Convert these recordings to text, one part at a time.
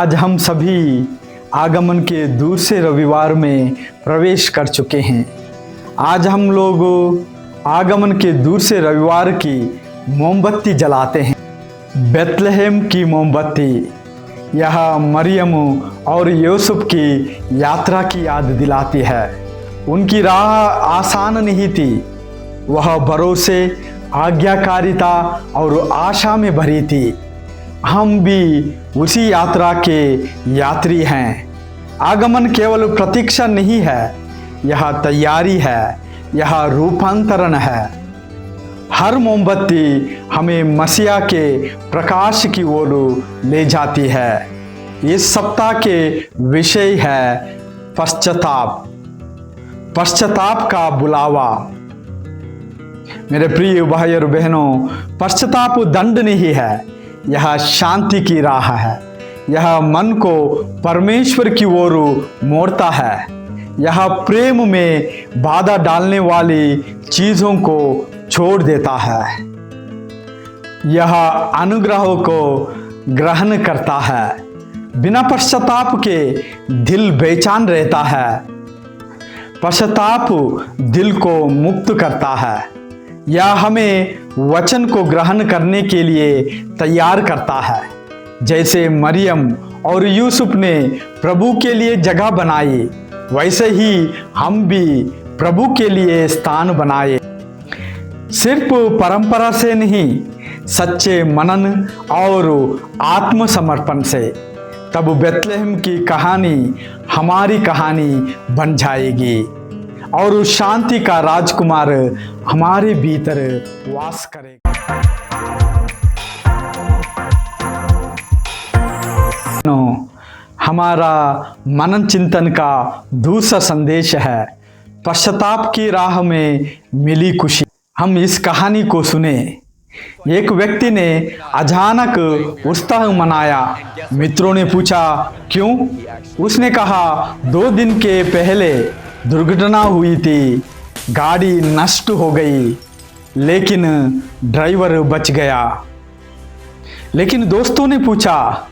आज हम सभी आगमन के दूसरे रविवार में प्रवेश कर चुके हैं। आज हम लोग आगमन के दूसरे रविवार की मोमबत्ती जलाते हैं। बेथलेहम की मोमबत्ती यह मरियम और यूसुफ की यात्रा की याद दिलाती है। उनकी राह आसान नहीं थी, वह भरोसे, आज्ञाकारिता और आशा में भरी थी। हम भी उसी यात्रा के यात्री हैं। आगमन केवल प्रतीक्षा नहीं है, यह तैयारी है, यह रूपांतरण है। हर मोमबत्ती हमें मसीहा के प्रकाश की ओर ले जाती है। इस सप्ताह के विषय है पश्चाताप, पश्चाताप का बुलावा। मेरे प्रिय भाई और बहनों, पश्चाताप दंड नहीं है, यह शांति की राह है। यह मन को परमेश्वर की ओर मोड़ता है। यह प्रेम में बाधा डालने वाली चीजों को छोड़ देता है। यह अनुग्रह को ग्रहण करता है। बिना पश्चाताप के दिल बेचैन रहता है। पश्चाताप दिल को मुक्त करता है। यह हमें वचन को ग्रहण करने के लिए तैयार करता है। जैसे मरियम और यूसुफ ने प्रभु के लिए जगह बनाई, वैसे ही हम भी प्रभु के लिए स्थान बनाए। सिर्फ परंपरा से नहीं, सच्चे मनन और आत्मसमर्पण से। तब बेथलेहम की कहानी हमारी कहानी बन जाएगी और शांति का राजकुमार हमारे भीतर वास करेगा। हमारा मनन चिंतन का दूसरा संदेश है पश्चाताप की राह में मिली खुशी। हम इस कहानी को सुने। एक व्यक्ति ने अचानक उत्साह मनाया। मित्रों ने पूछा, क्यों? उसने कहा, 2 दिन के पहले दुर्घटना हुई थी, गाड़ी नष्ट हो गई, लेकिन ड्राइवर बच गया। लेकिन दोस्तों ने पूछा,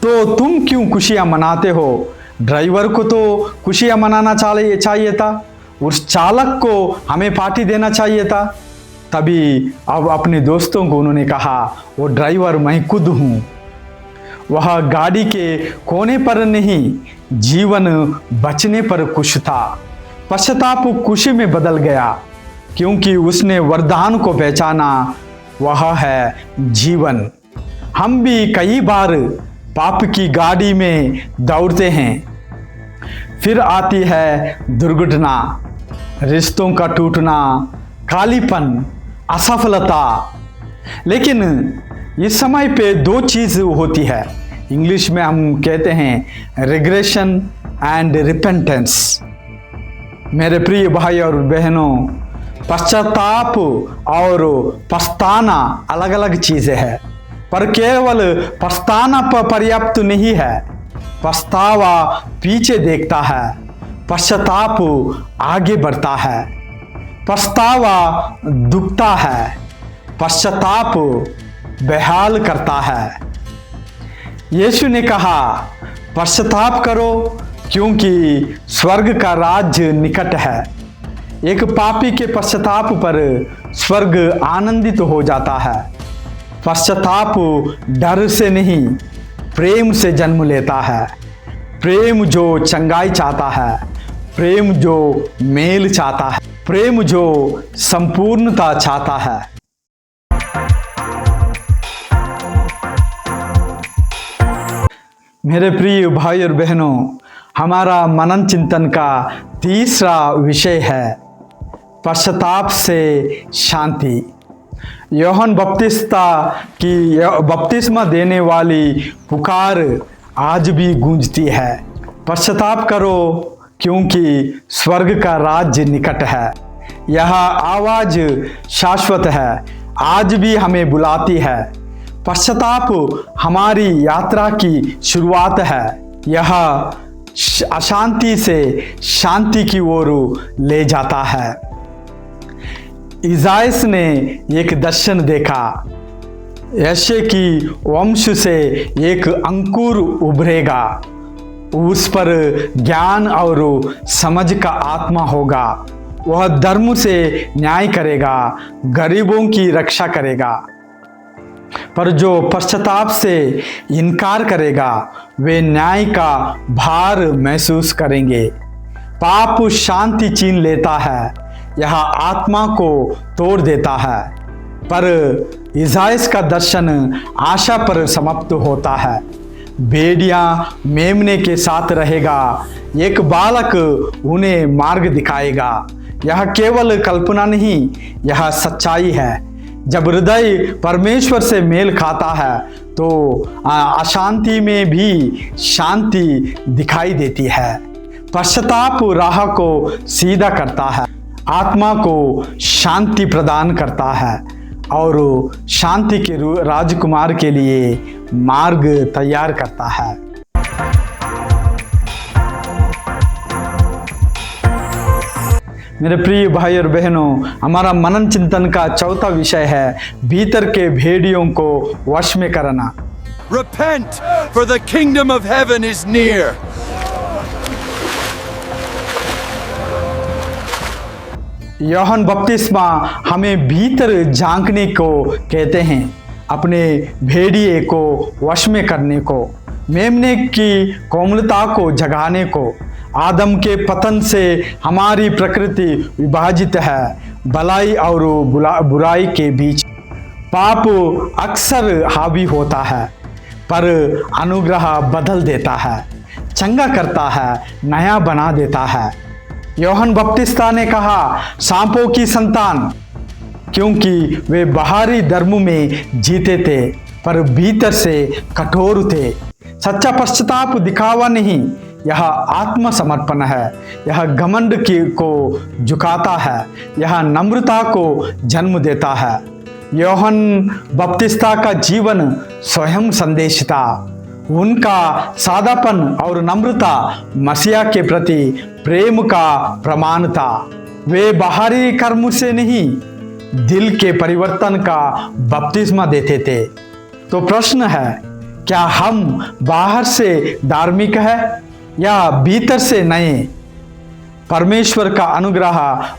तो तुम क्यों खुशियां मनाते हो? ड्राइवर को तो खुशियां मनाना चाहिए था, उस चालक को हमें पार्टी देना चाहिए था। तभी अब अपने दोस्तों को उन्होंने कहा, वो ड्राइवर मैं खुद हूँ। वह गाड़ी के कोने पर नहीं, जीवन बचने पर खुश था। पश्चाताप खुशी में बदल गया, क्योंकि उसने वरदान को पहचाना, वह है जीवन। हम भी कई बार पाप की गाड़ी में दौड़ते हैं। फिर आती है दुर्घटना, रिश्तों का टूटना, कालीपन, असफलता। लेकिन इस समय पे 2 चीज होती है। इंग्लिश में हम कहते हैं रिग्रेशन एंड रिपेंटेंस। मेरे प्रिय भाई और बहनों, पश्चाताप और पछताना अलग अलग चीजें हैं, पर केवल पछताना पर्याप्त नहीं है। पछतावा पीछे देखता है, पश्चाताप आगे बढ़ता है। पछतावा दुखता है, पश्चाताप बेहाल करता है। यीशु ने कहा, पश्चाताप करो, क्योंकि स्वर्ग का राज्य निकट है। एक पापी के पश्चाताप पर स्वर्ग आनंदित हो जाता है। पश्चाताप डर से नहीं, प्रेम से जन्म लेता है। प्रेम जो चंगाई चाहता है, प्रेम जो मेल चाहता है, प्रेम जो संपूर्णता चाहता है। मेरे प्रिय भाई और बहनों, हमारा मनन चिंतन का तीसरा विषय है पश्चाताप से शांति। यूहन्ना बपतिस्ता की बपतिस्मा देने वाली पुकार आज भी गूंजती है। पश्चाताप करो, क्योंकि स्वर्ग का राज्य निकट है। यह आवाज शाश्वत है, आज भी हमें बुलाती है। पश्चाताप हमारी यात्रा की शुरुआत है। यह अशांति से शांति की ओर ले जाता है। इसायाह ने एक दर्शन देखा। यशे की वंश से एक अंकुर उभरेगा, उस पर ज्ञान और समझ का आत्मा होगा। वह धर्म से न्याय करेगा, गरीबों की रक्षा करेगा। पर जो पश्चाताप से इनकार करेगा वे न्याय का भार महसूस करेंगे। पाप शांति छीन लेता है, यह आत्मा को तोड़ देता है, पर इज़ाइस का दर्शन आशा पर समाप्त होता है। भेड़िया मेमने के साथ रहेगा, एक बालक उन्हें मार्ग दिखाएगा। यह केवल कल्पना नहीं, यह सच्चाई है। जब हृदय परमेश्वर से मेल खाता है तो अशांति में भी शांति दिखाई देती है। पश्चाताप राह को सीधा करता है, आत्मा को शांति प्रदान करता है और शांति के राजकुमार के लिए मार्ग तैयार करता है। मेरे प्रिय भाई और बहनों, हमारा मनन चिंतन का चौथा विषय है भीतर के भेड़ियों को वश में करना। Repent, for the kingdom of heaven is near. यूहन्ना बपतिस्मा हमें भीतर झांकने को कहते हैं, अपने भेड़िए को वश में करने को, मेमने की कोमलता को जगाने को। आदम के पतन से हमारी प्रकृति विभाजित है, भलाई और बुराई के बीच। पाप अक्सर हावी होता है, पर अनुग्रह बदल देता है, चंगा करता है, नया बना देता है। यूहन्ना बपतिस्ता ने कहा, सांपों की संतान, क्योंकि वे बाहरी धर्म में जीते थे पर भीतर से कठोर थे। सच्चा पश्चाताप दिखावा नहीं, यह आत्मसमर्पण है। यह घमंड को झुकाता है, यह नम्रता को जन्म देता है। यूहन्ना बपतिस्ता का जीवन स्वयं संदेश था। उनका सादापन और नम्रता मसीहा के प्रति प्रेम का प्रमाण था। वे बाहरी कर्म से नहीं, दिल के परिवर्तन का बपतिस्मा देते थे। तो प्रश्न है, क्या हम बाहर से धार्मिक है या भीतर से नए? परमेश्वर का अनुग्रह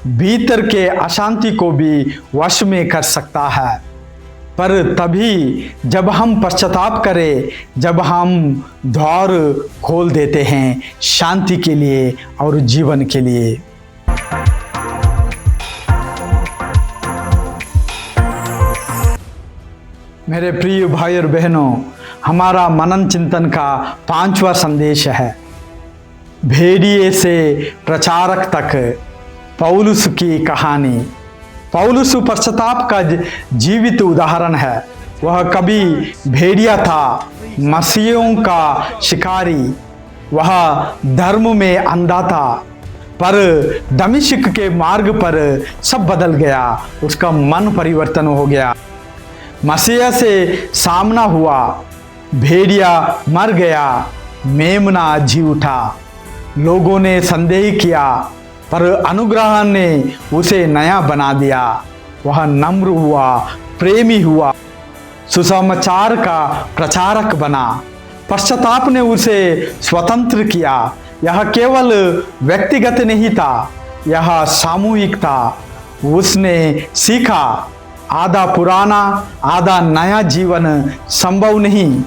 भीतर के अशांति को भी वश में कर सकता है, पर तभी जब हम पश्चाताप करें, जब हम द्वार खोल देते हैं शांति के लिए और जीवन के लिए। मेरे प्रिय भाई और बहनों, हमारा मनन चिंतन का 5वां संदेश है भेड़िए से प्रचारक तक, पौलुस की कहानी। पौलुस पश्चाताप का जीवित उदाहरण है। वह कभी भेड़िया था, मसीहों का शिकारी। वह धर्म में अंधा था, पर दमिश्क के मार्ग पर सब बदल गया। उसका मन परिवर्तन हो गया, मसीह से सामना हुआ। भेड़िया मर गया, मेमना जी उठा। लोगों ने संदेह किया, पर अनुग्रह ने उसे नया बना दिया। वह नम्र हुआ, प्रेमी हुआ, सुसमाचार का प्रचारक बना। पश्चाताप ने उसे स्वतंत्र किया। यह केवल व्यक्तिगत नहीं था, यह सामूहिक था। उसने सीखा, आधा पुराना आधा नया जीवन संभव नहीं।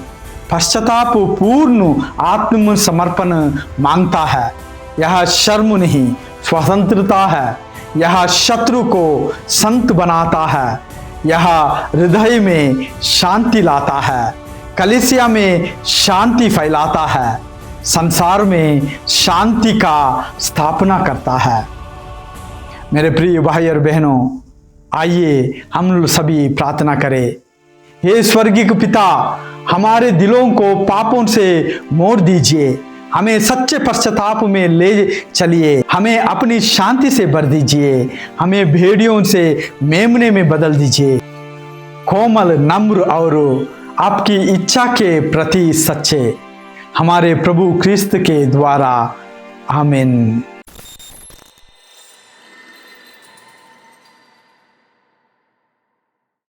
पश्चाताप पूर्ण आत्मसमर्पण मांगता है। यह शर्म नहीं, स्वतंत्रता है। यह शत्रु को संत बनाता है। यह हृदय में शांति लाता है, कलीसिया में शांति फैलाता है, संसार में शांति का स्थापना करता है। मेरे प्रिय भाई और बहनों, आइए हम सभी प्रार्थना करें। हे स्वर्गीय पिता, हमारे दिलों को पापों से मोड़ दीजिए। हमें सच्चे पश्चाताप में ले चलिए। हमें अपनी शांति से भर दीजिए। हमें भेड़ियों से मेमने में बदल दीजिए। कोमल, नम्र और आपकी इच्छा के प्रति सच्चे, हमारे प्रभु क्रिस्त के द्वारा। आमीन।